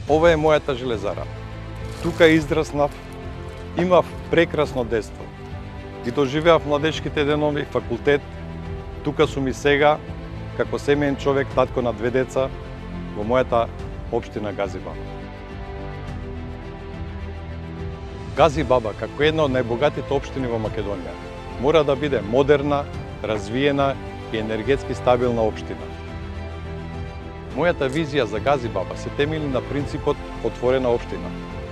Ова е мојата железара. Тука израснав, имав прекрасно детство. Ги доживеав младечките денови, факултет. Тука сум и сега, како семеен човек, татко на 2 деца, во мојата општина Газибаба. Газибаба, како една од најбогатите општини во Македонија, мора да биде модерна, развиена и енергетски стабилна општина. Мојата визија за Газибаба се темели на принципот отворена општина.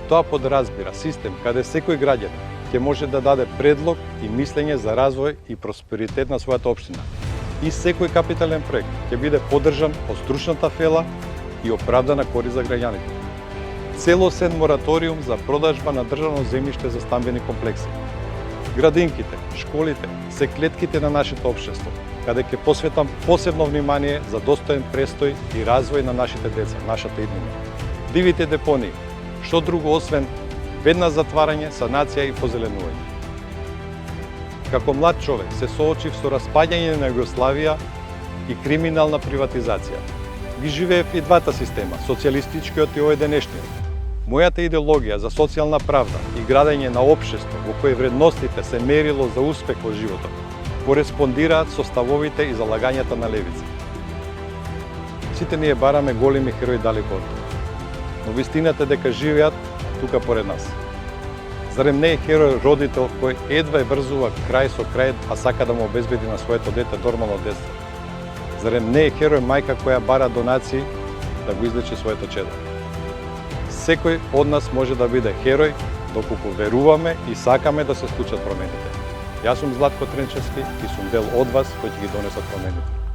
Тоа подразбира систем каде секој граѓанин ќе може да даде предлог и мислење за развој и просперитет на својата општина. И секој капитален проект ќе биде поддржан од стручната фела и оправдана корист за граѓаните. Целосен мораториум за продажба на државно земјиште за стамбени комплекси. Градинките, школите се клетките на нашето општество, каде ќе посветам посебно внимание за достоен престој и развој на нашите деца, нашата иднина. Дивите депонии, што друго освен веднаш затварање, санација и позеленување. Како млад човек се соочив со распаѓање на Југославија и криминална приватизација. Ги живеев и двата система, социјалистичкиот и овој денешниот. Мојата идеологија за социјална правда и градење на општество во кое вредностите се мерило за успех во животот, кореспондираат со ставовите и залагањата на левица. Сите ние бараме големи херои далеко од тука, но вистината е дека живеат тука поред нас. Зарем не е херој родител кој едва врзува крај со крај, а сака да му обезбеди на своето дете нормално детство? Зарем не е херој мајка која бара донации да го излечи своето чедо? Секој од нас може да биде херој доколку веруваме и сакаме да се случат промените. Јас сум Златко Тренчевски и сум дел од вас кој ќе ги донесат промените.